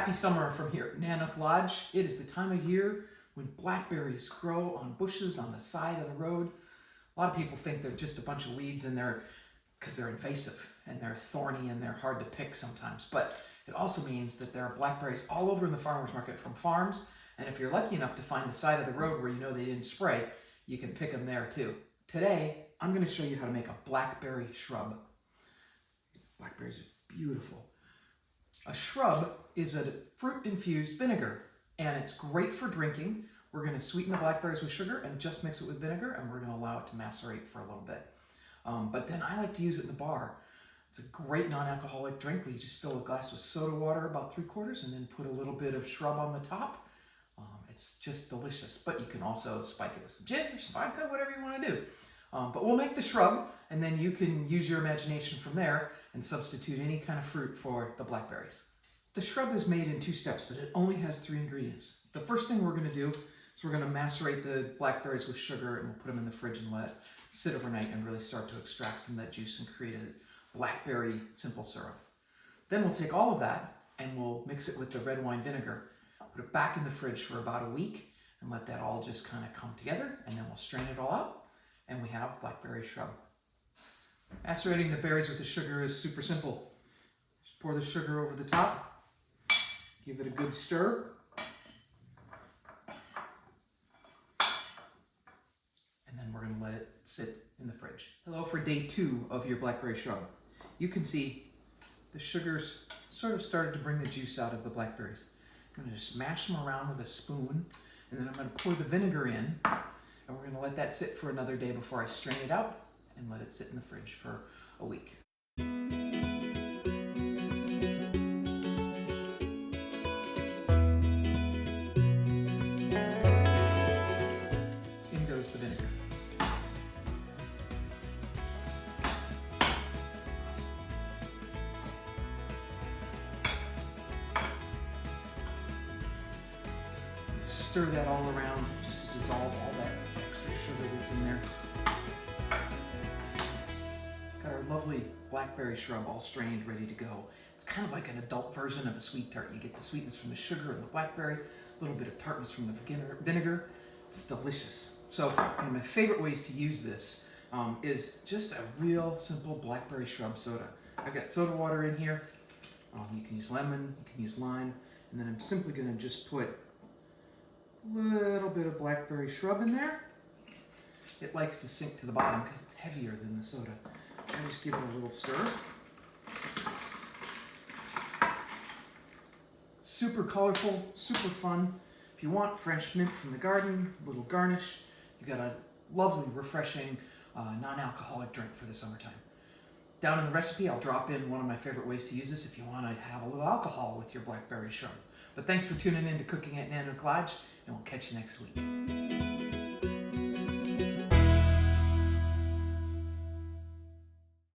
Happy summer from here at Nanook Lodge. It is the time of year when blackberries grow on bushes on the side of the road. A lot of people think they're just a bunch of weeds and because they're invasive and they're thorny and they're hard to pick sometimes. But it also means that there are blackberries all over in the farmer's market from farms. And if you're lucky enough to find a side of the road where you know they didn't spray, you can pick them there too. Today, I'm going to show you how to make a blackberry shrub. Blackberries are beautiful. A shrub is a fruit-infused vinegar, and it's great for drinking. We're going to sweeten the blackberries with sugar and just mix it with vinegar, and we're going to allow it to macerate for a little bit. But then I like to use it in the bar. It's a great non-alcoholic drink where you just fill a glass with soda water, about 3/4, and then put a little bit of shrub on the top. It's just delicious, but you can also spike it with some gin or some vodka, whatever you want to do. But we'll make the shrub, and then you can use your imagination from there and substitute any kind of fruit for the blackberries. The shrub is made in 2 steps, but it only has 3 ingredients. The first thing we're going to do is we're going to macerate the blackberries with sugar, and we'll put them in the fridge and let it sit overnight and really start to extract some of that juice and create a blackberry simple syrup. Then we'll take all of that and we'll mix it with the red wine vinegar, put it back in the fridge for about a week, and let that all just kind of come together, and then we'll strain it all out, and we have blackberry shrub. Macerating the berries with the sugar is super simple. Just pour the sugar over the top, give it a good stir, and then we're going to let it sit in the fridge. Hello for day 2 of your blackberry shrub. You can see the sugars sort of started to bring the juice out of the blackberries. I'm going to just mash them around with a spoon, and then I'm going to pour the vinegar in, and we're going to let that sit for another day before I strain it out and let it sit in the fridge for a week. In goes the vinegar. Stir that all around just to dissolve all that extra sugar that's in there. Got our lovely blackberry shrub all strained, ready to go. It's kind of like an adult version of a sweet tart. You get the sweetness from the sugar and the blackberry, a little bit of tartness from the vinegar. It's delicious. So one of my favorite ways to use this is just a real simple blackberry shrub soda. I've got soda water in here. You can use lemon, you can use lime, and then I'm simply going to just put a little bit of blackberry shrub in there. It likes to sink to the bottom because it's heavier than the soda. I'll just give it a little stir. Super colorful, super fun. If you want fresh mint from the garden, a little garnish, you got a lovely, refreshing, non-alcoholic drink for the summertime. Down in the recipe, I'll drop in one of my favorite ways to use this if you want to have a little alcohol with your blackberry shrub. But thanks for tuning in to Cooking at Nanook Lodge, and we'll catch you next week.